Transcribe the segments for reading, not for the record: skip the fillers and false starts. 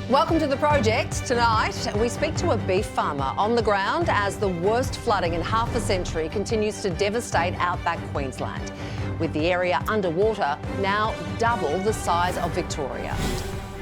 Welcome to The Project. Tonight, we speak to a beef farmer on the ground as the worst flooding in half a century continues to devastate outback Queensland, with the area underwater now double the size of Victoria.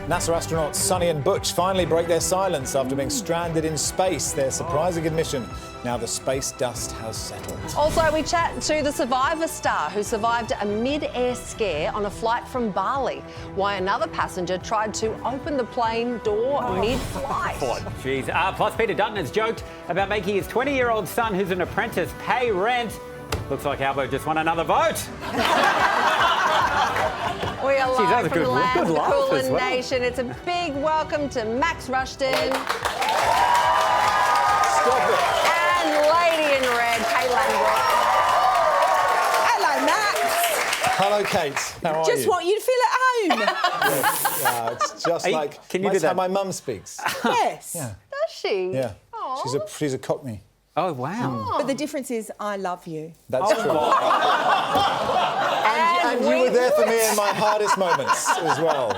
NASA astronauts Sonny and Butch finally break their silence after being stranded in space. Their surprising admission. Now the space dust has settled. Also, we chat to the Survivor star who survived a mid-air scare on a flight from Bali. Why another passenger tried to open the plane door mid-flight. Oh, jeez. Plus, Peter Dutton has joked about making his 20-year-old son, who's an apprentice, pay rent. Looks like Albo just won another vote. We are live from the land of the Kulin well. Nation. It's a big welcome to Max Rushton. Stop it. And Lady in Red, Kate Langworth. Hello, Max. Hello, Kate. How are Just you? want you to feel at home. Yeah, it's just like can you do that's that? how my mum speaks. Yes. Yeah, Does she? yeah. Aw. She's a Cockney. Oh, wow. But the difference is I love you. That's true. And you were there for me in my hardest moments as well.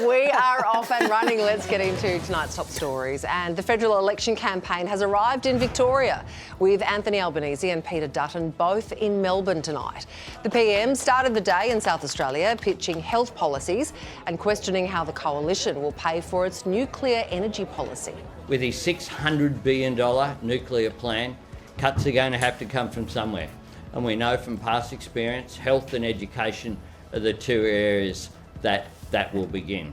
We are off and running. Let's get into tonight's top stories. And the federal election campaign has arrived in Victoria with Anthony Albanese and Peter Dutton both in Melbourne tonight. The PM started the day in South Australia pitching health policies and questioning how the coalition will pay for its nuclear energy policy. With his $600 billion nuclear plan, cuts are going to have to come from somewhere. And we know from past experience, health and education are the two areas that will begin.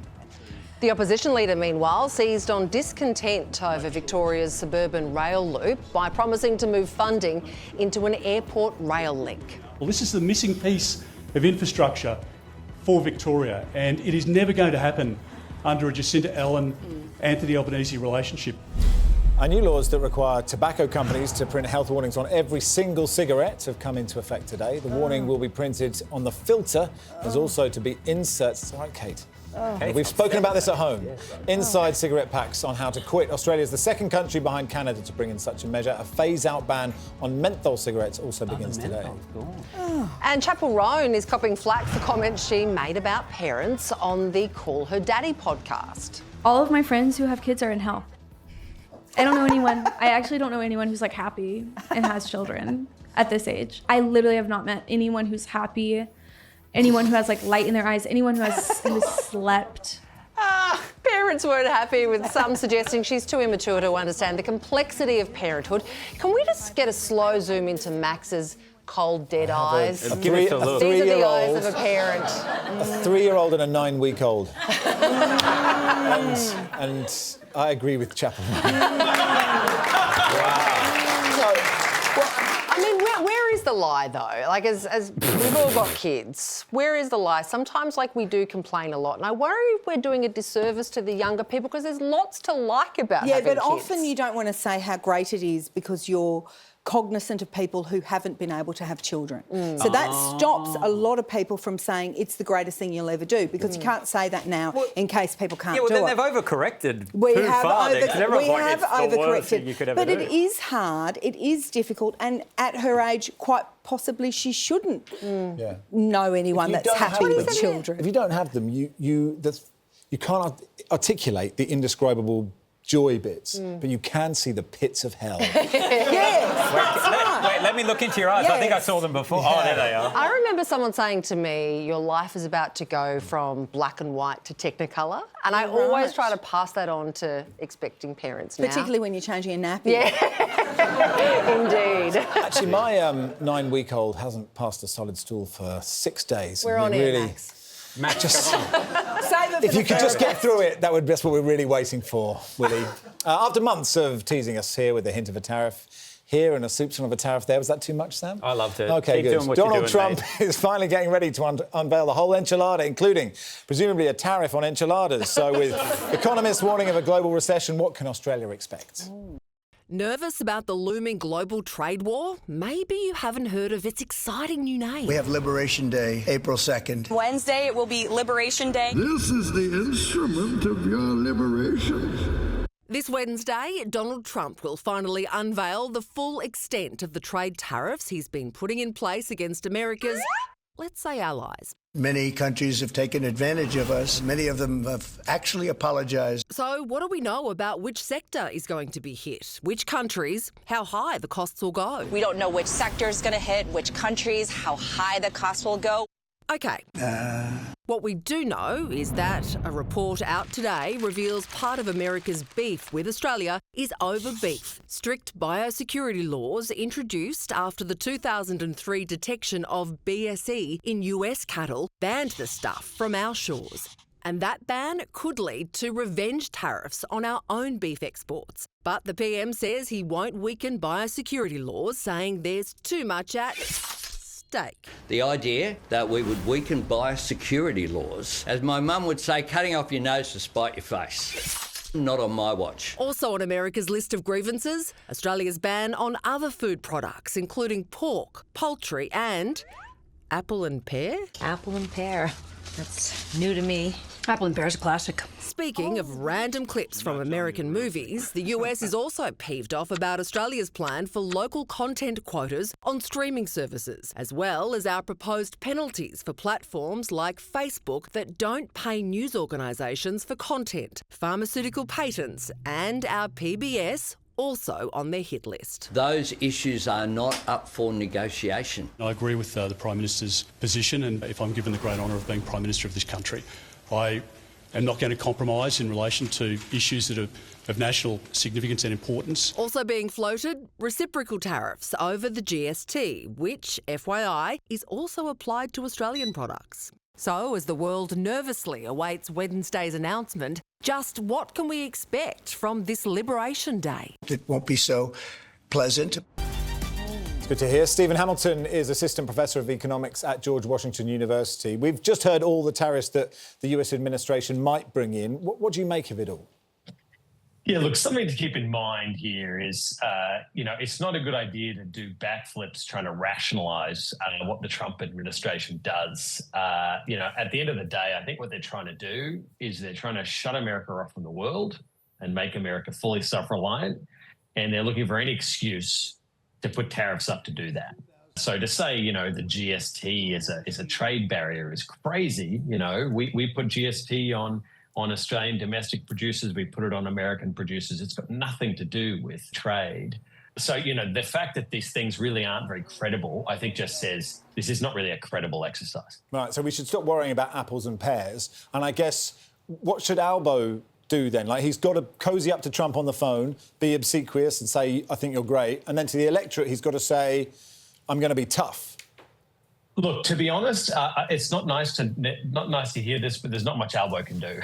The opposition leader, meanwhile, seized on discontent over Victoria's suburban rail loop by promising to move funding into an airport rail link. Well, this is the missing piece of infrastructure for Victoria, and it is never going to happen under a Jacinta Allen Anthony Albanese relationship. New laws that require tobacco companies to print health warnings on every single cigarette have come into effect today. The warning will be printed on the filter. There's also to be inserts. All right, Kate. We've spoken about this at home. Inside cigarette packs on how to quit. Australia is the second country behind Canada to bring in such a measure. A phase-out ban on menthol cigarettes also begins today. And Chapel Roan is copping flack for comments she made about parents on the Call Her Daddy podcast. All of my friends who have kids are in hell. I actually don't know anyone who's like happy and has children at this age. I literally have not met anyone who's happy, anyone who has like light in their eyes, anyone who has slept. Parents weren't happy, with some suggesting she's too immature to understand the complexity of parenthood. Can we just get a slow zoom into Max's cold, dead eyes? Give us a look. These are the eyes of a parent. A 3-year-old and a 9-week-old. and I agree with Chapel. I mean, where is the lie, though? Like, as we've all got kids, where is the lie? Sometimes, like, we do complain a lot, and I worry we're doing a disservice to the younger people because there's lots to like about having But kids. often you don't want to say how great it is because you're cognizant of people who haven't been able to have children. So that stops a lot of people from saying it's the greatest thing you'll ever do, because you can't say that now in case people can't do it. Yeah, well, then they've overcorrected. We have overcorrected. You could ever but do. it is hard, it is difficult, and at her age, quite possibly she shouldn't know anyone that's happy with children. If you don't have them, you can't articulate the indescribable joy bits, but you can see the pits of hell. Wait, let me look into your eyes. I think I saw them before. Oh, there they are. I remember someone saying to me, your life is about to go from black and white to Technicolor. And I always try to pass that on to expecting parents now. Particularly when you're changing a nappy. Yeah, indeed. Actually, my 9-week-old hasn't passed a solid stool for 6 days. We're on air, Max. Just, if you could just get through it, that's what we're really waiting for, Willie. After months of teasing us here with a hint of a tariff here and a soupçon of a tariff there, was that too much, Sam? I loved it. OK, Keep good. doing what you're Donald doing, Trump is finally getting ready to unveil the whole enchilada, including presumably a tariff on enchiladas. So with economists warning of a global recession, what can Australia expect? Nervous about the looming global trade war? Maybe you haven't heard of its exciting new name. We have Liberation Day, April 2nd. Wednesday, it will be Liberation Day. This is the instrument of your liberation. This Wednesday, Donald Trump will finally unveil the full extent of the trade tariffs he's been putting in place against America's let's say allies. Many countries have taken advantage of us. Many of them have actually apologized. So what do we know about which sector is going to be hit? Which countries, how high the costs will go? We don't know which sector is going to hit, which countries, how high the cost will go. Okay. What we do know is that a report out today reveals part of America's beef with Australia is over beef. Strict biosecurity laws introduced after the 2003 detection of BSE in US cattle banned the stuff from our shores. And that ban could lead to revenge tariffs on our own beef exports. But the PM says he won't weaken biosecurity laws, saying there's too much at stake. The idea that we would weaken biosecurity laws, as my mum would say, cutting off your nose to spite your face. Not on my watch. Also on America's list of grievances, Australia's ban on other food products, including pork, poultry and apple and pear? Apple and pear. That's new to me. Apple and pear is a classic. Speaking of random clips from American movies, the US is also peeved off about Australia's plan for local content quotas on streaming services, as well as our proposed penalties for platforms like Facebook that don't pay news organisations for content, pharmaceutical patents, and our PBS also on their hit list. Those issues are not up for negotiation. I agree with the Prime Minister's position, and if I'm given the great honour of being Prime Minister of this country, I am not going to compromise in relation to issues that are of national significance and importance. Also being floated, reciprocal tariffs over the GST, which, FYI, is also applied to Australian products. So, as the world nervously awaits Wednesday's announcement, just what can we expect from this Liberation Day? It won't be so pleasant. It's good to hear. Stephen Hamilton is Assistant Professor of Economics at George Washington University. We've just heard all the tariffs that the US administration might bring in. What do you make of it all? Yeah, look, something to keep in mind here is, it's not a good idea to do backflips trying to rationalise what the Trump administration does. At the end of the day, I think what they're trying to do is they're trying to shut America off from the world and make America fully self-reliant. And they're looking for any excuse to put tariffs up to do that. So to say, the GST is a trade barrier is crazy. We put GST on Australian domestic producers, we put it on American producers. It's got nothing to do with trade. So, the fact that these things really aren't very credible, I think just says this is not really a credible exercise. Right, so we should stop worrying about apples and pears. And I guess, what should Albo do then? Like, he's got to cosy up to Trump on the phone, be obsequious and say, I think you're great. And then to the electorate, he's got to say, I'm going to be tough. Look, to be honest, it's not nice to hear this, but there's not much Albo can do.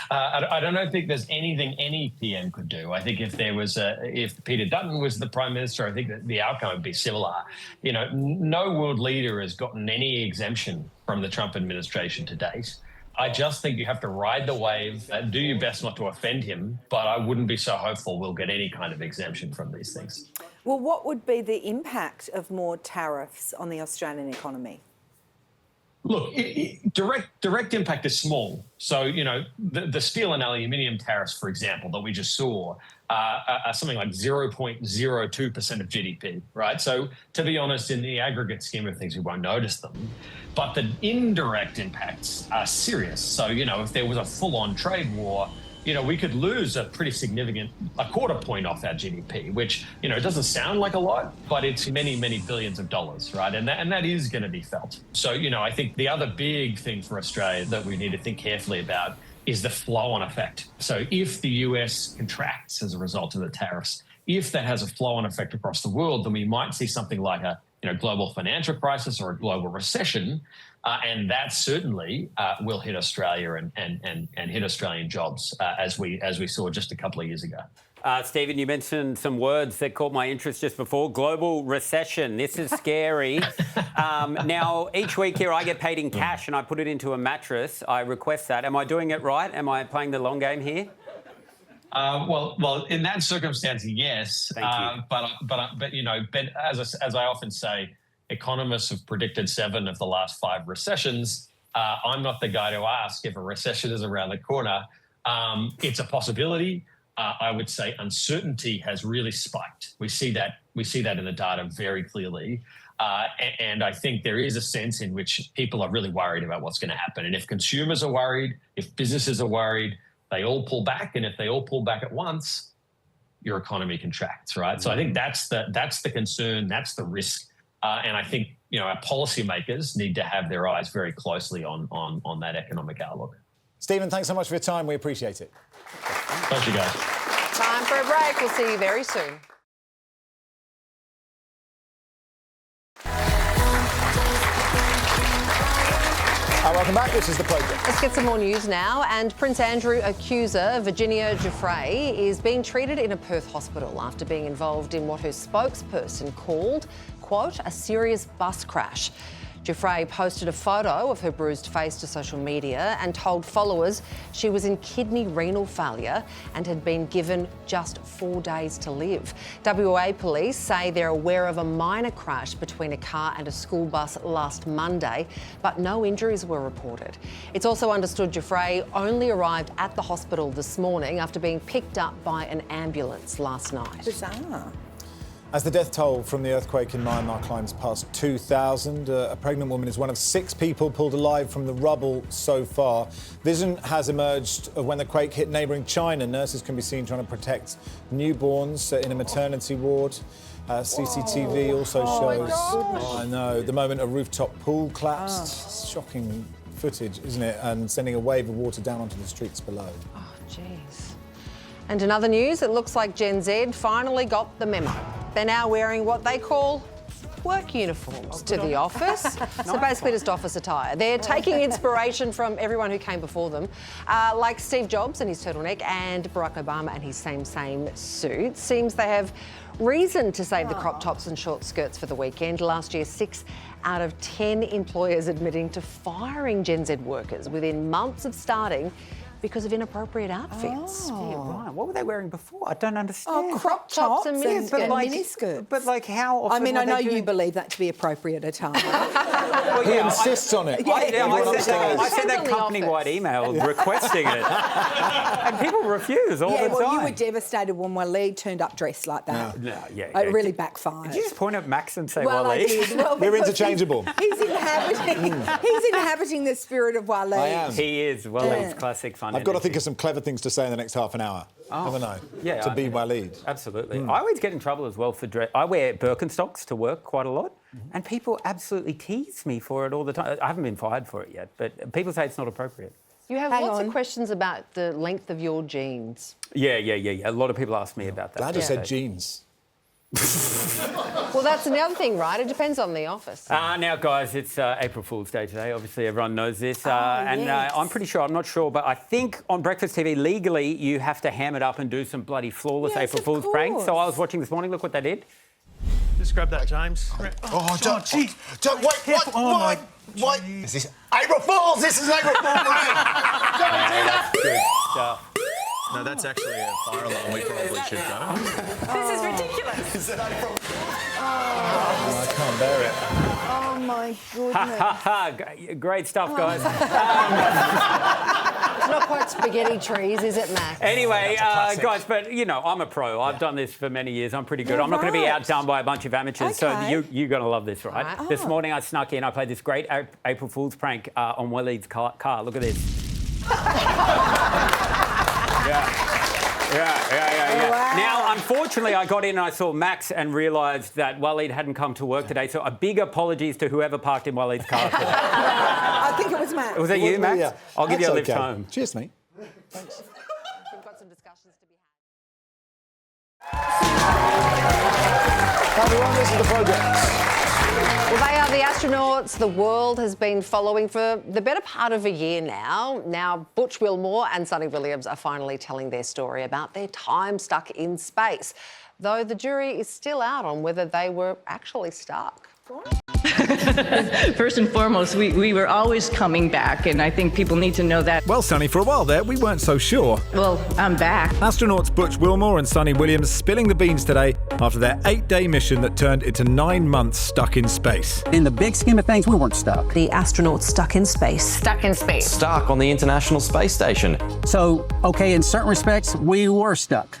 I don't think there's anything any PM could do. I think if Peter Dutton was the Prime Minister, I think that the outcome would be similar. No world leader has gotten any exemption from the Trump administration to date. I just think you have to ride the wave, do your best not to offend him, but I wouldn't be so hopeful we'll get any kind of exemption from these things. Well, what would be the impact of more tariffs on the Australian economy? Look, direct impact is small. So, the steel and aluminium tariffs, for example, that we just saw are something like 0.02% of GDP, right? So, to be honest, in the aggregate scheme of things, we won't notice them. But the indirect impacts are serious. So, if there was a full-on trade war, we could lose a pretty significant, a quarter point off our GDP, which, it doesn't sound like a lot, but it's many, many billions of dollars, right? And that is going to be felt. So, I think the other big thing for Australia that we need to think carefully about is the flow-on effect. So if the US contracts as a result of the tariffs, if that has a flow-on effect across the world, then we might see something like a global financial crisis or a global recession. And that certainly will hit Australia and hit Australian jobs as we saw just a couple of years ago. Stephen, you mentioned some words that caught my interest just before. Global recession. This is scary. Now, each week here I get paid in cash and I put it into a mattress. I request that. Am I doing it right? Am I playing the long game here? Well, in that circumstance, yes. Thank you. But as I often say, economists have predicted 7 of the last 5 recessions. I'm not the guy to ask if a recession is around the corner. It's a possibility. I would say uncertainty has really spiked. We see that in the data very clearly. And I think there is a sense in which people are really worried about what's going to happen. And if consumers are worried, if businesses are worried, they all pull back. And if they all pull back at once, your economy contracts, right? So I think that's the concern, that's the risk. And I think, our policymakers need to have their eyes very closely on that economic outlook. Stephen, thanks so much for your time. We appreciate it. Thank you, guys. Time for a break. We'll see you very soon. Welcome back. This is The Project. Let's get some more news now. And Prince Andrew accuser Virginia Giuffre is being treated in a Perth hospital after being involved in what her spokesperson called, quote, a serious bus crash. Giuffre posted a photo of her bruised face to social media and told followers she was in kidney renal failure and had been given just 4 days to live. WA police say they're aware of a minor crash between a car and a school bus last Monday, but no injuries were reported. It's also understood Giuffre only arrived at the hospital this morning after being picked up by an ambulance last night. Bizarre. As the death toll from the earthquake in Myanmar climbs past 2,000, a pregnant woman is one of 6 people pulled alive from the rubble so far. Vision has emerged of when the quake hit neighbouring China. Nurses can be seen trying to protect newborns in a maternity ward. CCTV also shows, I know, the moment a rooftop pool collapsed. Shocking footage, isn't it? And sending a wave of water down onto the streets below. Oh, jeez. And in other news, it looks like Gen Z finally got the memo. They're now wearing what they call work uniforms to the office. So basically just office attire. They're taking inspiration from everyone who came before them, like Steve Jobs and his turtleneck and Barack Obama and his same suit. Seems they have reason to save the crop tops and short skirts for the weekend. Last year, 6 out of 10 employers admitting to firing Gen Z workers within months of starting because of inappropriate outfits. Yeah, right. What were they wearing before? I don't understand. Oh, crop tops and miniskirts. But how often? I mean, I know you believe that to be appropriate attire. Well, he insists on it. I sent that company-wide email requesting it, and people refuse all the time. Well, you were devastated when Waleed turned up dressed like that. It really backfired. Did you just point at Max and say Waleed? I did. Well, we're interchangeable. He's inhabiting the spirit of Waleed. I am. He is. Waleed's classic fun. I've got to think of some clever things to say in the next half an hour. Never know. Yeah, to be Waleed. Absolutely. I always get in trouble as well for dress. I wear Birkenstocks to work quite a lot, and people absolutely tease me for it all the time. I haven't been fired for it yet, but people say it's not appropriate. You have lots of questions about the length of your jeans. Yeah. A lot of people ask me about that. Glad you said jeans. Well, that's another thing, right? It depends on the office. Now, guys, it's April Fool's Day today. Obviously, everyone knows this. I'm pretty sure, I'm not sure, but I think on Breakfast TV, legally, you have to ham it up and do some bloody flawless April Fool's pranks. So I was watching this morning. Look what they did. Just grab that, James. Oh, don't wait. What? What? Is this April Fool's? This is April Fool's. Don't do that. Good stuff. No, that's actually a fire alarm. We probably should go. This is ridiculous. Is it April? I can't bear it. Oh, my goodness. Ha, ha. Great stuff, guys. It's not quite spaghetti trees, is it, Matt? Anyway, guys, but, I'm a pro. I've done this for many years. I'm pretty good. I'm not going to be outdone by a bunch of amateurs, so you're going to love this, right? This morning I snuck in. I played this great April Fool's prank on Waleed's car. Look at this. Yeah. Wow. Now, unfortunately, I got in and I saw Max and realised that Waleed hadn't come to work today, so a big apologies to whoever parked in Waleed's car today. I think it was Max. Was it you, Max? Yeah. I'll give you a lift home. Cheers, mate. Thanks. We've got some discussions to be Hi, everyone. This is The Project. Well, they are the astronauts the world has been following for the better part of a year now. Now, Butch Wilmore and Sonny Williams are finally telling their story about their time stuck in space, though the jury is still out on whether they were actually stuck. First and foremost, we were always coming back, and I think people need to know that. Well, Sonny, for a while there, we weren't so sure. Well, I'm back. Astronauts Butch Wilmore and Sonny Williams spilling the beans today after their 8-day mission that turned into 9 months stuck in space. In the big scheme of things, we weren't stuck. The astronauts stuck in space. Stuck in space. Stuck on the International Space Station. So, okay, in certain respects, we were stuck.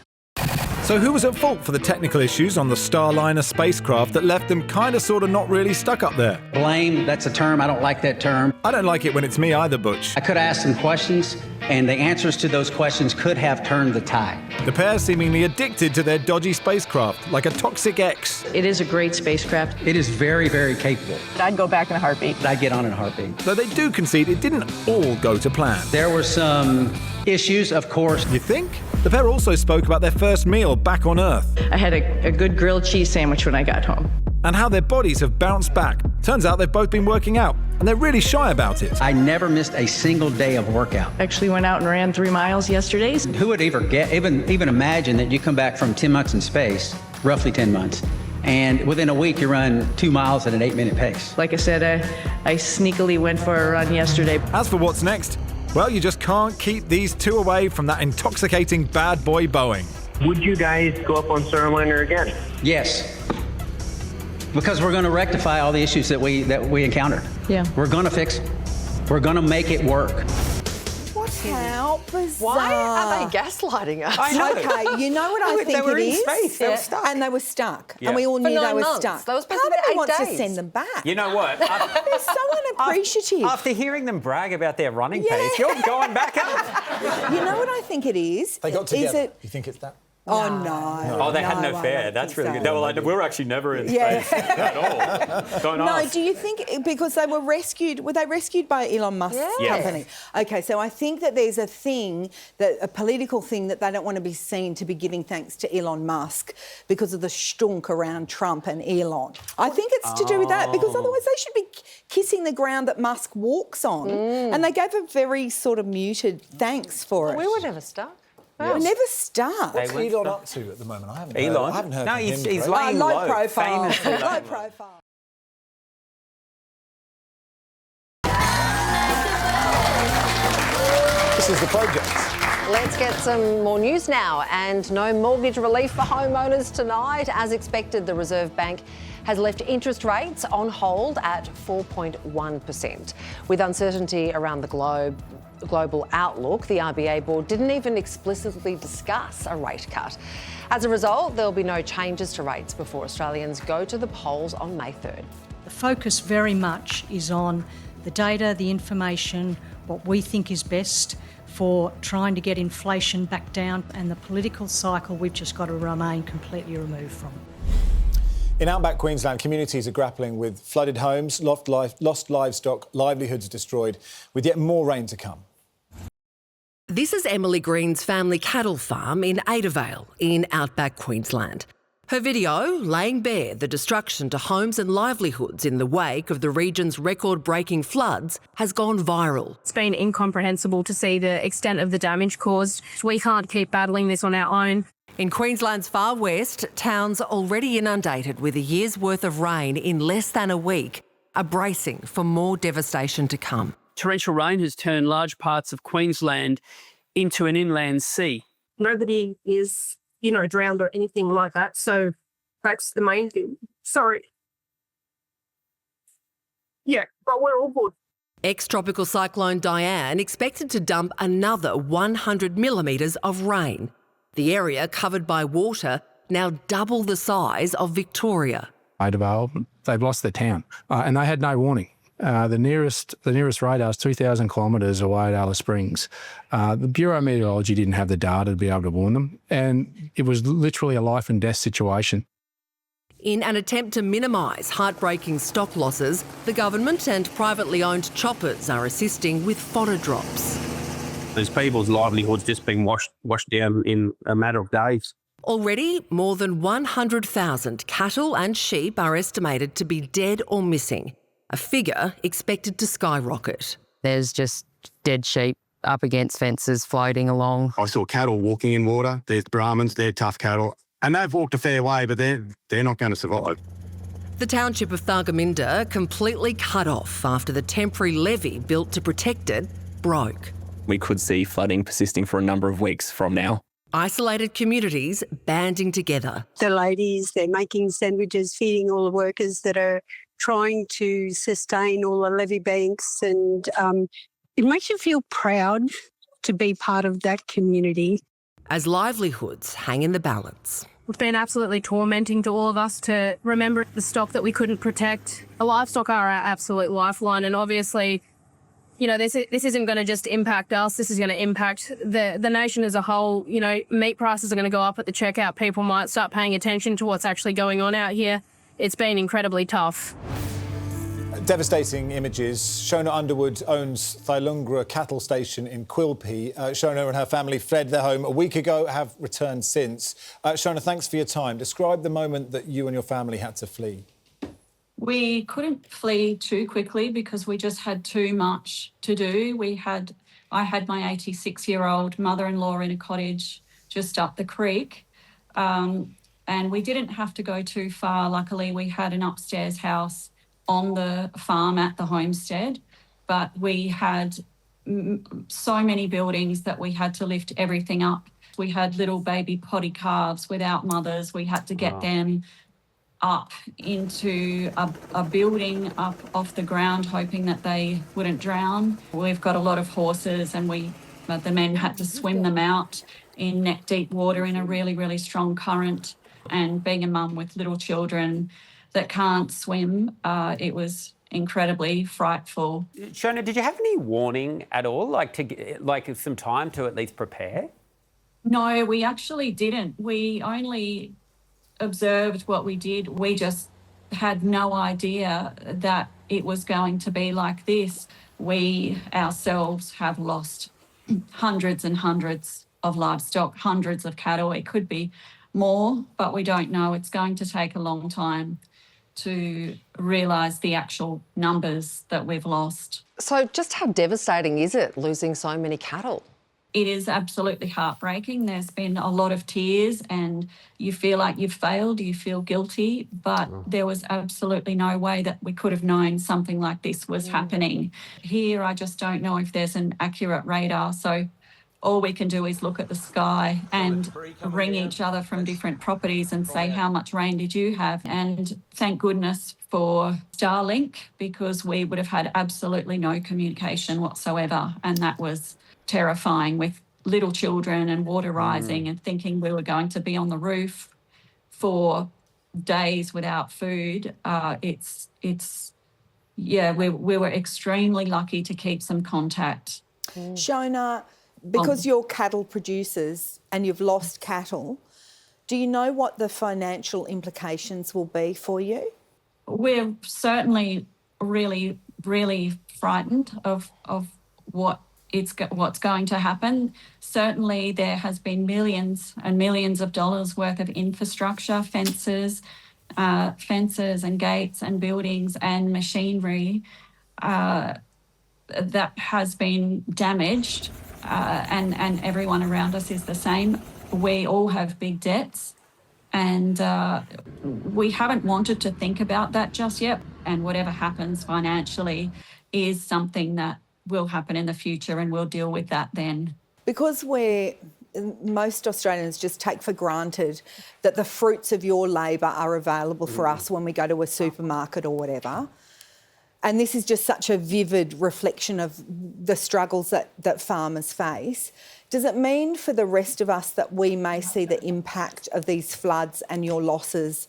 So who was at fault for the technical issues on the Starliner spacecraft that left them kind of sort of not really stuck up there? Blame, that's a term. I don't like that term. I don't like it when it's me either, Butch. I could ask some questions, and the answers to those questions could have turned the tide. The pair seemingly addicted to their dodgy spacecraft, like a toxic ex. It is a great spacecraft. It is very, very capable. I'd go back in a heartbeat. I'd get on in a heartbeat. Though they do concede it didn't all go to plan. There were some issues, of course. You think? The pair also spoke about their first meal back on Earth. I had a good grilled cheese sandwich when I got home. And how their bodies have bounced back. Turns out they've both been working out, and they're really shy about it. I never missed a single day of workout. Actually went out and ran 3 miles yesterday. Who would even imagine that you come back from 10 months in space, roughly 10 months, and within a week you run 2 miles at an 8-minute pace? Like I said, I sneakily went for a run yesterday. As for what's next, well, you just can't keep these two away from that intoxicating bad boy Boeing. Would you guys go up on Starliner again? Yes. Because we're going to rectify all the issues that we encountered. Yeah. We're going to fix it. We're going to make it work. How bizarre. Why are they gaslighting us? I know. Okay, you know what I think they were it in is? space. They were stuck. And they were stuck. Yeah. And we all knew For they 9 were months. stuck. They were supposed Part to of be me wants 8 to days. send them back. You know what? They're so unappreciative. After hearing them brag about their running pace, you're going back up. You know what I think it is? They got Is together. it? You think it's that? Oh, no. Oh, they had an No, I affair. don't That's think really so. good. They were like, we're actually never in Yeah. space at all. Don't No, ask. do you think because they were rescued? Were they rescued by Elon Musk's Yeah. company? Okay, so I think that there's a thing, that a political thing, that they don't want to be seen to be giving thanks to Elon Musk because of the stunk around Trump and Elon. I think it's to do with that, because otherwise they should be kissing the ground that Musk walks on. And they gave a very sort of muted thanks for it. We were never stuck. We're never stuck. What's Elon up to at the moment? I haven't heard No, from he's him. laying low low. profile. Famously Low laying low. profile. This is the project. Let's get some more news now. And no mortgage relief for homeowners tonight. As expected, the Reserve Bank has left interest rates on hold at 4.1%. With uncertainty around the global outlook, the RBA board didn't even explicitly discuss a rate cut. As a result, there'll be no changes to rates before Australians go to the polls on May 3rd. The focus very much is on the data, the information, what we think is best for trying to get inflation back down, and the political cycle we've just got to remain completely removed from. In outback Queensland, communities are grappling with flooded homes, lost livestock, livelihoods destroyed, with yet more rain to come. This is Emily Green's family cattle farm in Adavale in outback Queensland. Her video laying bare the destruction to homes and livelihoods in the wake of the region's record-breaking floods has gone viral. It's been incomprehensible to see the extent of the damage caused. We can't keep battling this on our own. In Queensland's far west, towns already inundated with a year's worth of rain in less than a week are bracing for more devastation to come. Torrential rain has turned large parts of Queensland into an inland sea. Nobody is, drowned or anything like that. So that's the main thing. Sorry. Yeah, but we're all good. Ex-tropical Cyclone Diane expected to dump another 100 millimetres of rain. The area covered by water now double the size of Victoria. Adavale, they've lost their town and they had no warning. The nearest radar is 2,000 kilometres away at Alice Springs. The Bureau of Meteorology didn't have the data to be able to warn them, and it was literally a life and death situation. In an attempt to minimise heartbreaking stock losses, the government and privately owned choppers are assisting with fodder drops. There's people's livelihoods just being washed down in a matter of days. Already, more than 100,000 cattle and sheep are estimated to be dead or missing, a figure expected to skyrocket. There's just dead sheep up against fences floating along. I saw cattle walking in water. They're Brahmins, they're tough cattle, and they've walked a fair way, but they're not going to survive. The township of Thargomindah completely cut off after the temporary levee built to protect it broke. We could see flooding persisting for a number of weeks from now. Isolated communities banding together. The ladies, they're making sandwiches, feeding all the workers that are trying to sustain all the levee banks, and it makes you feel proud to be part of that community. as livelihoods hang in the balance. It's been absolutely tormenting to all of us to remember the stock that we couldn't protect. The livestock are our absolute lifeline, and obviously, you know, this isn't going to just impact us. This is going to impact the nation as a whole. You know, meat prices are going to go up at the checkout. People might start paying attention to what's actually going on out here. It's been incredibly tough. Devastating images. Shona Underwood owns Thylungra cattle station in Quilpie. Shona and her family fled their home a week ago, have returned since. Shona, thanks for your time. Describe the moment that you and your family had to flee. We couldn't flee too quickly because we just had too much to do. I had my 86-year-old mother-in-law in a cottage just up the creek, and we didn't have to go too far. Luckily, we had an upstairs house on the farm at the homestead, but we had so many buildings that we had to lift everything up. We had little baby potty calves without mothers. We had to get them up into a building up off the ground, hoping that they wouldn't drown. We've got a lot of horses, and the men had to swim them out in neck-deep water in a really, really strong current. And being a mum with little children that can't swim, it was incredibly frightful. Shona, did you have any warning at all, like some time to at least prepare? No, we actually didn't. We only observed what we did. We just had no idea that it was going to be like this. We ourselves have lost hundreds and hundreds of livestock, hundreds of cattle. It could be more, but we don't know. It's going to take a long time to realise the actual numbers that we've lost. So just how devastating is it, losing so many cattle? It is absolutely heartbreaking. There's been a lot of tears, and you feel like you've failed, you feel guilty, but there was absolutely no way that we could have known something like this was happening. Here, I just don't know if there's an accurate radar, so all we can do is look at the sky and ring each other from different properties and say, how much rain did you have? And thank goodness for Starlink, because we would have had absolutely no communication whatsoever. And that was terrifying, with little children and water rising and thinking we were going to be on the roof for days without food. We were extremely lucky to keep some contact. Shona, because you're cattle producers and you've lost cattle, do you know what the financial implications will be for you? We're certainly really, really frightened of what's going to happen. Certainly there has been millions and millions of dollars worth of infrastructure, fences and gates and buildings and machinery that has been damaged. And everyone around us is the same. We all have big debts, and we haven't wanted to think about that just yet. And whatever happens financially is something that will happen in the future, and we'll deal with that then. Because most Australians just take for granted that the fruits of your labour are available for us when we go to a supermarket or whatever. And this is just such a vivid reflection of the struggles that farmers face. Does it mean for the rest of us that we may see the impact of these floods and your losses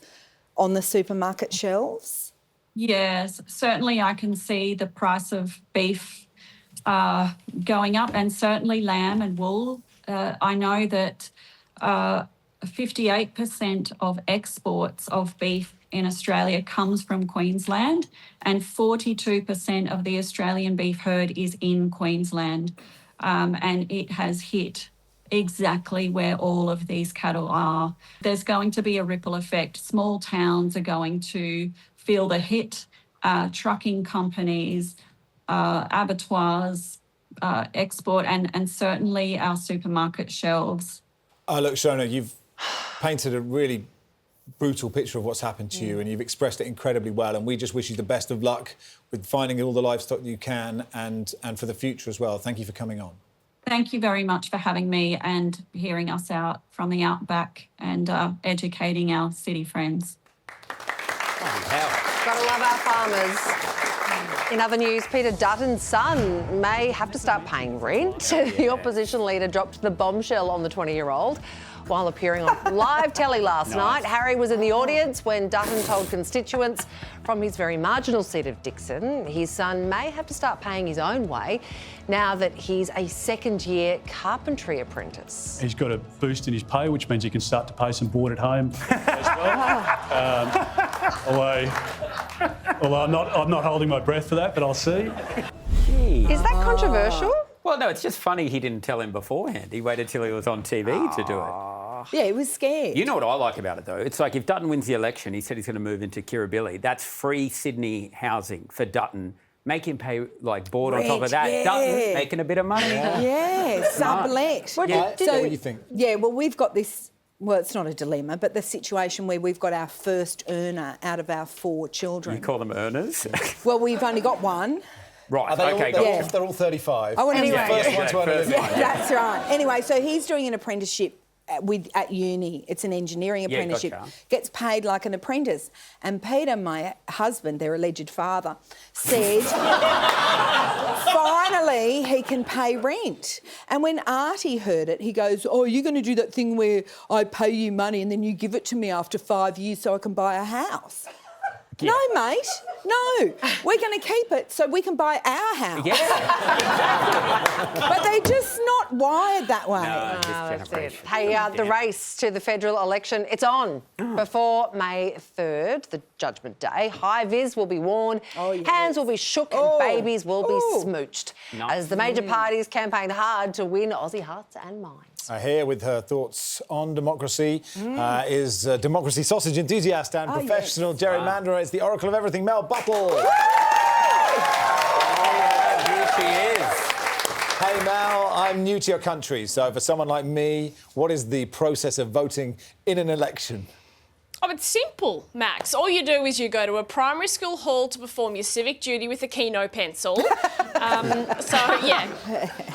on the supermarket shelves? Yes, certainly I can see the price of beef going up, and certainly lamb and wool. I know that 58% of exports of beef in Australia comes from Queensland, and 42% of the Australian beef herd is in Queensland, and it has hit exactly where all of these cattle are. There's going to be a ripple effect. Small towns are going to feel the hit. Trucking companies, abattoirs, export, and certainly our supermarket shelves. Look, Shona, you've painted a really brutal picture of what's happened to you, and you've expressed it incredibly well, and we just wish you the best of luck with finding all the livestock you can and for the future as well. Thank you for coming on. Thank you very much for having me and hearing us out from the outback and educating our city friends. Gotta love our farmers. In other news, Peter Dutton's son may have to start paying rent. The opposition leader dropped the bombshell on the 20-year-old. While appearing on live telly last night, Harry was in the audience when Dutton told constituents from his very marginal seat of Dixon his son may have to start paying his own way now that he's a second-year carpentry apprentice. He's got a boost in his pay, which means he can start to pay some board at home as well. Although I'm not holding my breath for that, but I'll see. Is that controversial? Well, no, it's just funny he didn't tell him beforehand. He waited till he was on TV to do it. Yeah, he was scared. You know what I like about it, though? It's like if Dutton wins the election, he said he's going to move into Kirribilli. That's free Sydney housing for Dutton. Make him pay, like, board on top of that. Yeah. Dutton making a bit of money. Yeah, sublet. What do you think? Yeah, well, we've got this... Well, it's not a dilemma, but the situation where we've got our first earner out of our 4 children. You call them earners? Well, we've only got one. Right, okay, if they're all 35. Anyway, the first one to earn a living. that's right. Anyway, so he's doing an apprenticeship at uni. It's an engineering apprenticeship. Gotcha. Gets paid like an apprentice. And Peter, my husband, their alleged father, said finally he can pay rent. And when Artie heard it, he goes, "Oh, you're going to do that thing where I pay you money and then you give it to me after 5 years so I can buy a house." Yeah. No, mate. No. We're going to keep it so we can buy our house. Yeah. But they're just not wired that way. No, that's it. Hey, the race to the federal election, it's on. Before May 3rd, the Judgment Day, high vis will be worn, hands will be shook and babies will be smooched as the major parties campaign hard to win Aussie hearts and minds. Here with her thoughts on democracy is democracy sausage enthusiast and professional gerrymanderer. It's the oracle of everything, Mel Buttle. Here she is. Hey, Mel, I'm new to your country, so for someone like me, what is the process of voting in an election? Oh, it's simple, Max. All you do is you go to a primary school hall to perform your civic duty with a Keno pencil.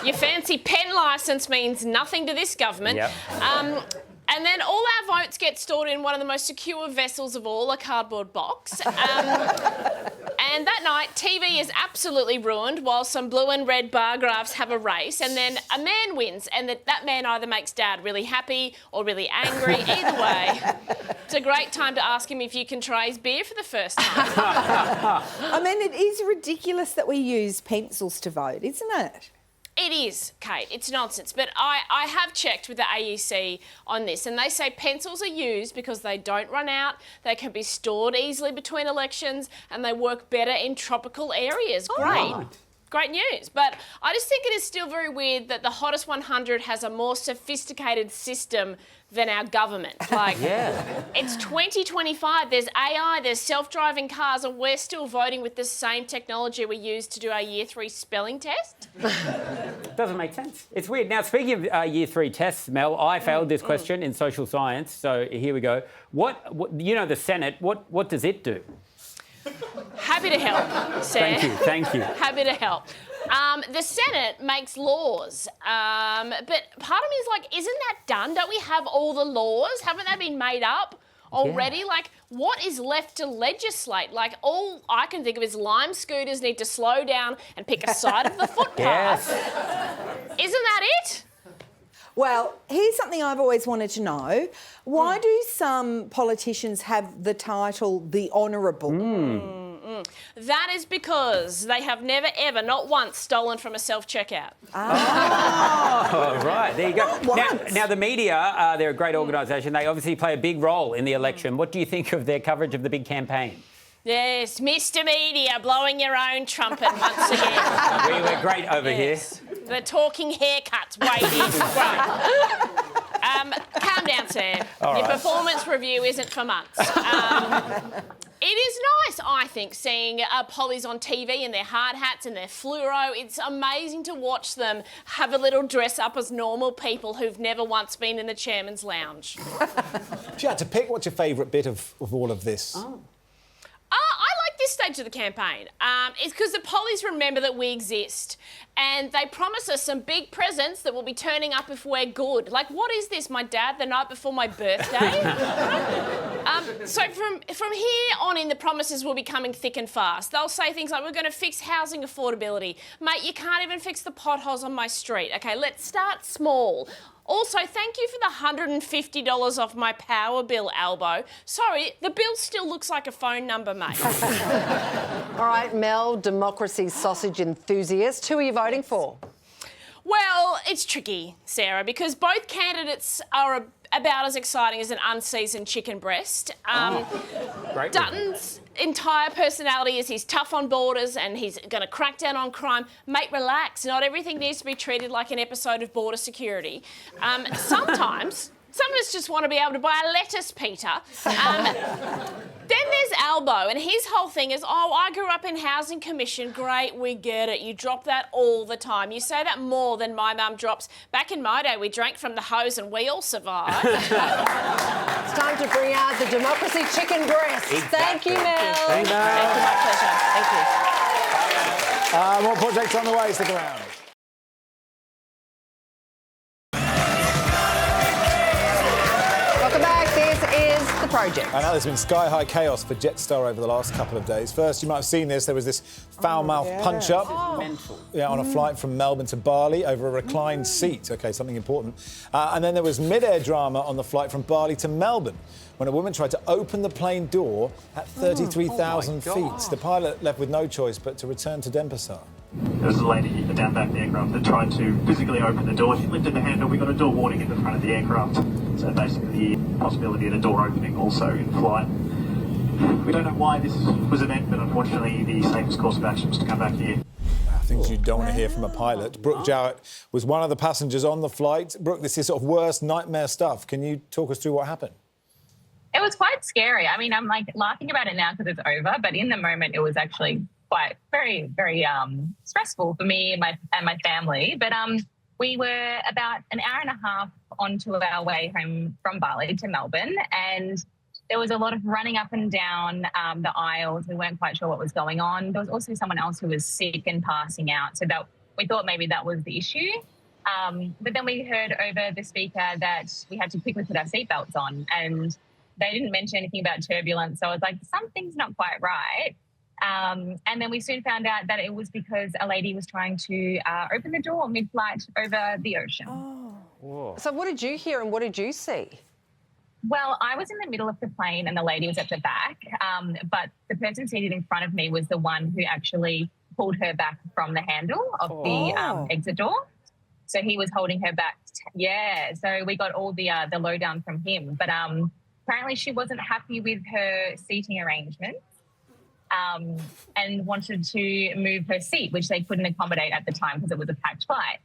Your fancy pen licence means nothing to this government. Yep. And then all our votes get stored in one of the most secure vessels of all, a cardboard box. And that night, TV is absolutely ruined while some blue and red bar graphs have a race, and then a man wins, and that man either makes Dad really happy or really angry. Either way, it's a great time to ask him if you can try his beer for the first time. I mean, it is ridiculous that we use pencils to vote, isn't it? It is, Kate. It's nonsense. But I have checked with the AEC on this, and they say pencils are used because they don't run out, they can be stored easily between elections, and they work better in tropical areas. Great news. But I just think it is still very weird that the Hottest 100 has a more sophisticated system than our government. Like, it's 2025, there's AI, there's self-driving cars, and we're still voting with the same technology we used to do our Year 3 spelling test? Doesn't make sense. It's weird. Now, speaking of Year 3 tests, Mel, I failed this question in social science, so here we go. What you know, the Senate, what does it do? Happy to help, Sam. Thank you. Happy to help. The Senate makes laws, but part of me is like, isn't that done? Don't we have all the laws? Haven't they been made up already? Yeah. Like, what is left to legislate? Like, all I can think of is lime scooters need to slow down and pick a side of the footpath. Isn't that it? Well, here's something I've always wanted to know. Why do some politicians have the title the Honourable? That is because they have never, ever, not once, stolen from a self-checkout. Oh, right. There you go. Now, the media, they're a great organisation. They obviously play a big role in the election. What do you think of their coverage of the big campaign? Yes, Mr. Media, blowing your own trumpet once again. We're great over here. The talking haircuts, waiting. Great. Calm down, Sam. Your performance review isn't for months. It is nice, I think, seeing pollies on TV in their hard hats and their fluoro. It's amazing to watch them have a little dress up as normal people who've never once been in the chairman's lounge. If you had to pick, what's your favourite bit of all of this? I like this stage of the campaign. It's because the pollies remember that we exist and they promise us some big presents that will be turning up if we're good. Like, what is this, my dad, the night before my birthday? So from here on in, the promises will be coming thick and fast. They'll say things like, we're going to fix housing affordability. Mate, you can't even fix the potholes on my street. OK, let's start small. Also, thank you for the $150 off my power bill, Albo. Sorry, the bill still looks like a phone number, mate. All right, Mel, democracy sausage enthusiast, who are you voting for? Well, it's tricky, Sarah, because both candidates are about as exciting as an unseasoned chicken breast. Great. Dutton's entire personality is he's tough on borders and he's going to crack down on crime. Mate, relax. Not everything needs to be treated like an episode of Border Security. Sometimes some of us just want to be able to buy a lettuce, Peter. Then there's Albo, and his whole thing is, oh, I grew up in Housing Commission. Great, we get it. You drop that all the time. You say that more than my mum drops. Back in my day, we drank from the hose and we all survived. It's time to bring out the democracy chicken breast. Exactly. Thank you, Mel. Thank you. Thank you, my pleasure. Thank you. More projects on the way. Stick around. Welcome back. This is The Project. I know there's been sky-high chaos for Jetstar over the last couple of days. First, you might have seen this. There was this foul-mouthed punch-up on a flight from Melbourne to Bali over a reclined seat. OK, something important. And then there was mid-air drama on the flight from Bali to Melbourne when a woman tried to open the plane door at 33,000 feet. The pilot left with no choice but to return to Denpasar. There was a lady down back the aircraft that tried to physically open the door. She lifted the handle. We got a door warning in the front of the aircraft. So basically the possibility of a door opening also in flight. We don't know why this was an event, but unfortunately the safest course of action was to come back here. Things you don't want to hear from a pilot. Brooke Jowett was one of the passengers on the flight. Brooke, this is sort of worst nightmare stuff. Can you talk us through what happened? It was quite scary. I mean, I'm like laughing about it now because it's over, but in the moment it was actually quite very, very stressful for me and my family. But we were about an hour and a half onto our way home from Bali to Melbourne, and there was a lot of running up and down the aisles. We weren't quite sure what was going on. There was also someone else who was sick and passing out, so that we thought maybe that was the issue. But then we heard over the speaker that we had to quickly put our seatbelts on, and they didn't mention anything about turbulence. So I was like, something's not quite right. And then we soon found out that it was because a lady was trying to open the door mid-flight over the ocean. Oh. So what did you hear and what did you see? Well, I was in the middle of the plane and the lady was at the back, but the person seated in front of me was the one who actually pulled her back from the handle of the exit door. So he was holding her back. Yeah, so we got all the lowdown from him. But apparently she wasn't happy with her seating arrangements and wanted to move her seat, which they couldn't accommodate at the time because it was a packed flight.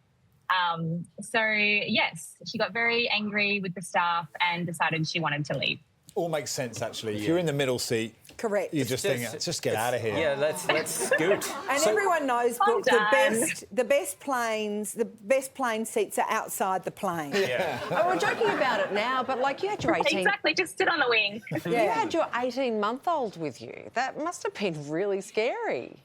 So, yes, she got very angry with the staff and decided she wanted to leave. All makes sense, actually. If you're in the middle seat, correct, you just think, just get out of here. Yeah, let's scoot. And everyone knows, Brooke, the best plane seats are outside the plane. Yeah. Oh, we're joking about it now, but like you had your 18... Exactly, just sit on the wing. Yeah. You had your 18-month-old with you. That must have been really scary.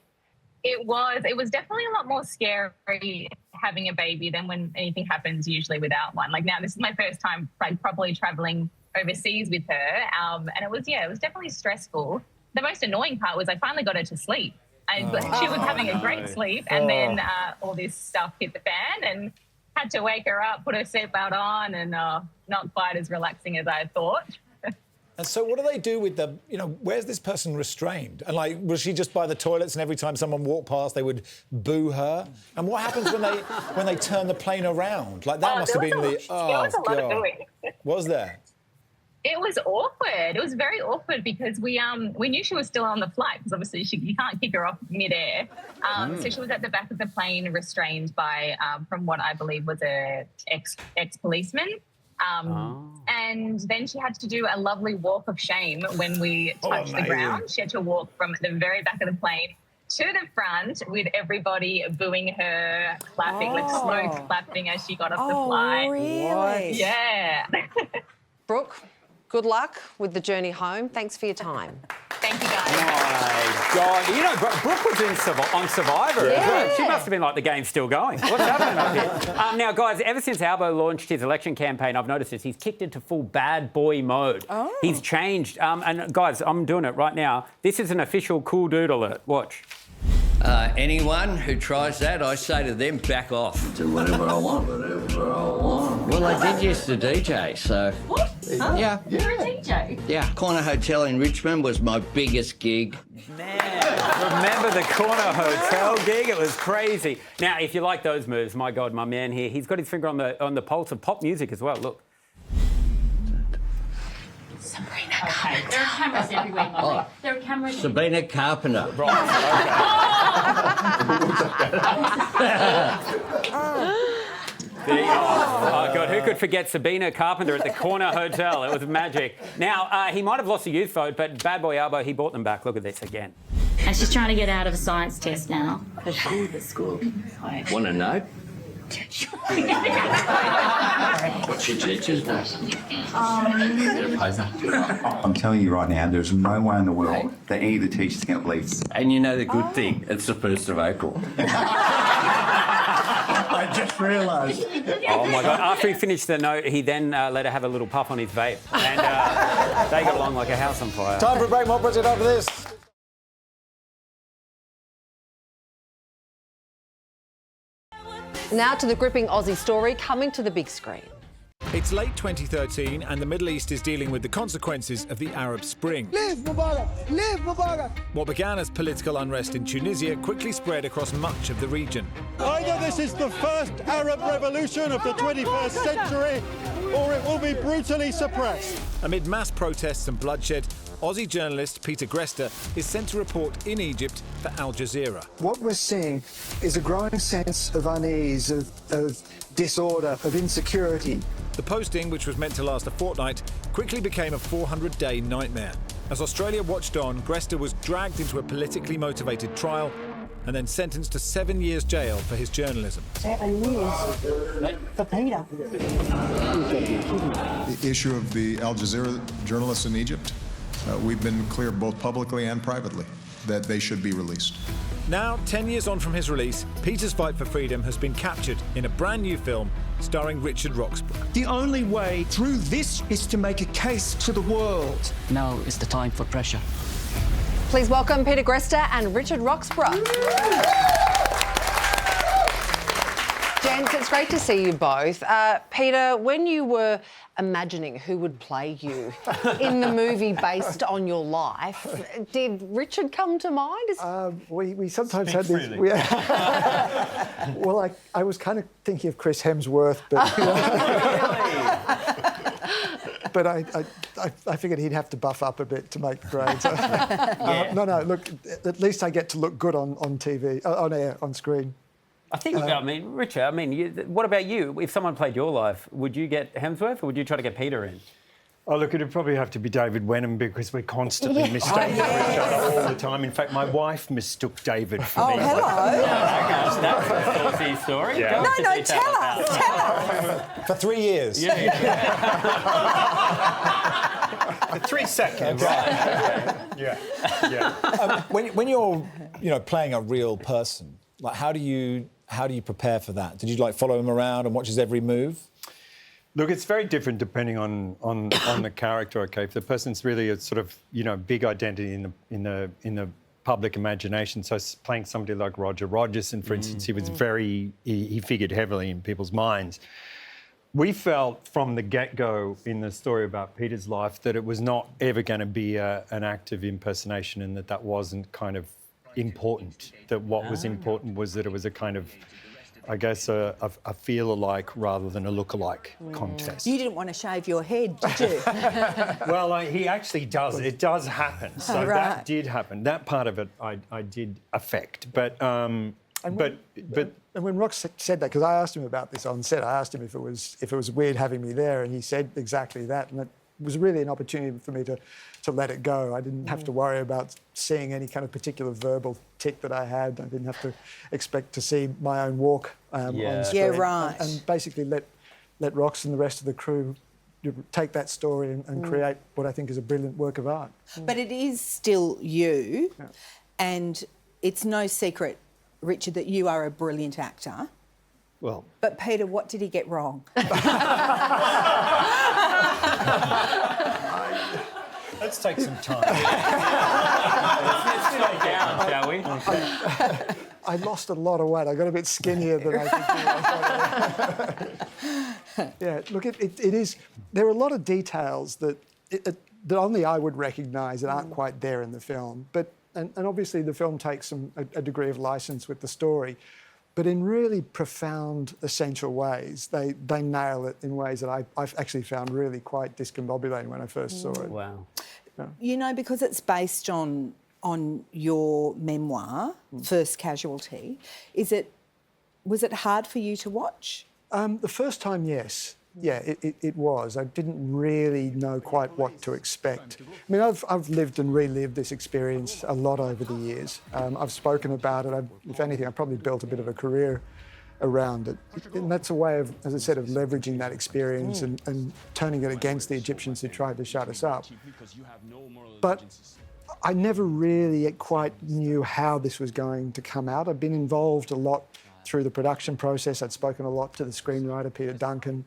It was definitely a lot more scary having a baby than when anything happens usually without one. Like now, this is my first time like properly travelling overseas with her, and it was definitely stressful. The most annoying part was I finally got her to sleep. She was having a great sleep, and then all this stuff hit the fan, and had to wake her up, put her seatbelt on, and not quite as relaxing as I thought. And so what do they do with the, where's this person restrained? And like, was she just by the toilets and every time someone walked past, they would boo her? And what happens when they turn the plane around? Like that must have been there was a lot of booing. Was there? It was awkward. It was very awkward because we knew she was still on the flight because obviously you can't kick her off midair. So she was at the back of the plane restrained by, from what I believe was a ex-policeman. And then she had to do a lovely walk of shame when we touched the ground. She had to walk from the very back of the plane to the front with everybody booing her, clapping, like slow clapping as she got off the flight. Really? Yeah. Brooke, good luck with the journey home. Thanks for your time. Thank Thank you, guys. My God. You know, Brooke was on Survivor as well. She must have been like, the game's still going. What's happening up here? Now, guys, ever since Albo launched his election campaign, I've noticed this. He's kicked into full bad boy mode. Oh. He's changed. And, guys, I'm doing it right now. This is an official cool dude alert. Watch. Anyone who tries that, I say to them, back off. Do whatever I want, whatever I want. Well, I did used to DJ, so... What? Huh? Yeah. You're a DJ? Yeah. Corner Hotel in Richmond was my biggest gig. Man, remember the Corner Hotel gig? It was crazy. Now, if you like those moves, my God, my man here, he's got his finger on the pulse of pop music as well. Look. Sabrina Carpenter. There are cameras everywhere, Molly. Oh. There are cameras. Sabrina Carpenter. Oh, God, who could forget Sabina Carpenter at the Corner Hotel? It was magic. Now, he might have lost a youth vote, but Bad Boy Albo, he brought them back. Look at this again. And she's trying to get out of a science test now. The school. Want to know? What's your teacher's name? I'm telling you right now, there's no way in the world that any of the teachers can leave. And you know the good thing, it's the 1st of April. I just realised. Oh, my God. After he finished the note, he then let her have a little puff on his vape. And they got along like a house on fire. Time for a break. More Bridget after this. Now to the gripping Aussie story coming to the big screen. It's late 2013 and the Middle East is dealing with the consequences of the Arab Spring. Live Mubarak! Live Mubarak! What began as political unrest in Tunisia quickly spread across much of the region. Either this is the first Arab revolution of the 21st century, or it will be brutally suppressed. Amid mass protests and bloodshed, Aussie journalist Peter Greste is sent to report in Egypt for Al Jazeera. What we're seeing is a growing sense of unease, of disorder, of insecurity. The posting, which was meant to last a fortnight, quickly became a 400-day nightmare. As Australia watched on, Greste was dragged into a politically motivated trial and then sentenced to 7 years jail for his journalism. 7 years for Peter. The issue of the Al Jazeera journalists in Egypt, we've been clear both publicly and privately that they should be released. Now, 10 years on from his release, Peter's fight for freedom has been captured in a brand new film starring Richard Roxburgh. The only way through this is to make a case to the world. Now is the time for pressure. Please welcome Peter Greste and Richard Roxburgh. Gents, it's great to see you both. Peter, when you were imagining who would play you in the movie based on your life, did Richard come to mind? We sometimes had these... Well, I was kind of thinking of Chris Hemsworth, but... But I figured he'd have to buff up a bit to make the grade. So, no, look, at least I get to look good on TV, on air, on screen. I think, Richard, what about you? If someone played your life, would you get Hemsworth or would you try to get Peter in? Oh, look, it'd probably have to be David Wenham because we're constantly mistaken for each other all the time. In fact, my wife mistook David for me. Oh, hello. That's a saucy story. Yeah. No, tell us. For 3 years. For 3 seconds. Yeah. When you're, playing a real person, like how do you prepare for that? Did you follow him around and watch his every move? Look, it's very different depending on the character. Okay, if the person's really a sort of big identity in the public imagination. So playing somebody like Roger Rogerson, for instance, he was he figured heavily in people's minds. We felt from the get-go in the story about Peter's life that it was not ever going to be an act of impersonation, and that wasn't kind of important. That what was important was that it was a kind of, I guess, a feel-alike rather than a look-alike contest. You didn't want to shave your head, did you? Well, he actually does. It does happen. So that did happen. That part of it I did affect. But when Rox said that, because I asked him about this on set, I asked him if it was weird having me there, and he said exactly that. And it was really an opportunity for me to let it go. I didn't have to worry about seeing any kind of particular verbal tick that I had. I didn't have to expect to see my own walk on screen. Yeah, right. And basically let Rox and the rest of the crew take that story and create what I think is a brilliant work of art. But it is still you, and it's no secret, Richard, that you are a brilliant actor. Well, but Peter, what did he get wrong? Let's take some time. Let's slow down, shall we? I lost a lot of weight. I got a bit skinnier than I think. Yeah, look, it is. There are a lot of details that only I would recognise that aren't quite there in the film. But and obviously the film takes a degree of licence with the story, but in really profound, essential ways, they nail it in ways that I've actually found really quite discombobulating when I first saw it. Wow. Yeah. You know, because it's based on your memoir, First Casualty, was it hard for you to watch? The first time, yes. Yeah, it was. I didn't really know quite what to expect. I mean, I've lived and relived this experience a lot over the years. I've spoken about it. If anything, I've probably built a bit of a career around it. And that's a way of, as I said, of leveraging that experience and turning it against the Egyptians who tried to shut us up. But I never really quite knew how this was going to come out. I've been involved a lot through the production process. I'd spoken a lot to the screenwriter, Peter Duncan.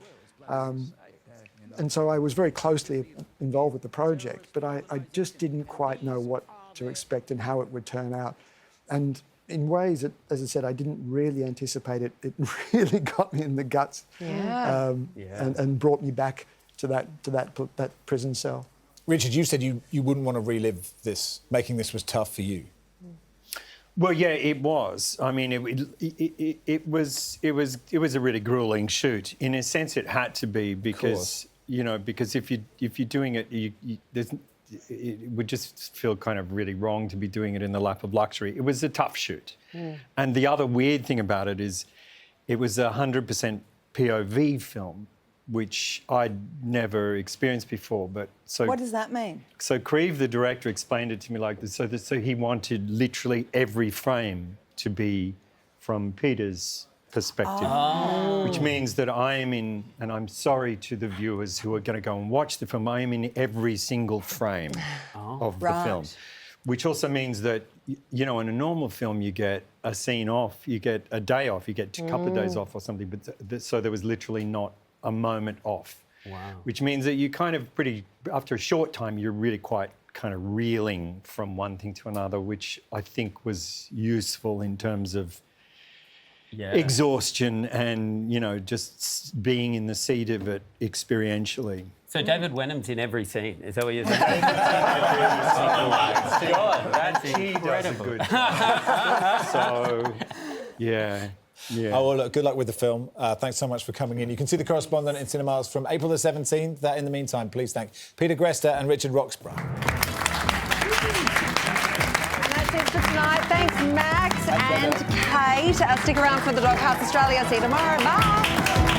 And so I was very closely involved with the project, but I just didn't quite know what to expect and how it would turn out. And in ways that, as I said, I didn't really anticipate it. It really got me in the guts and brought me back to that prison cell. Richard, you said you wouldn't want to relive this. Making this was tough for you. Well, yeah, it was. I mean, it was a really gruelling shoot. In a sense, it had to be because because if you're doing it, it would just feel kind of really wrong to be doing it in the lap of luxury. It was a tough shoot, and the other weird thing about it is, it was 100% POV film, which I'd never experienced before. But so what does that mean? So Creve, the director, explained it to me like this. So he wanted literally every frame to be from Peter's perspective, which means that I am in, and I'm sorry to the viewers who are going to go and watch the film, I am in every single frame of the film. Which also means that, in a normal film you get a scene off, you get a day off, you get a couple of days off or something, but so there was literally not a moment off. Wow. Which means that you kind of after a short time, you're really quite kind of reeling from one thing to another, which I think was useful in terms of exhaustion and, just being in the seat of it experientially. So David Wenham's in every scene, is that what you're saying? God, that's incredible. So, yeah. Oh, well, look, good luck with the film. Thanks so much for coming in. You can see The Correspondent in cinemas from April the 17th. In the meantime, please thank Peter Greste and Richard Roxburgh. That's it for tonight. Thanks, Max and Kate. Stick around for the Doghouse Australia. See you tomorrow. Bye.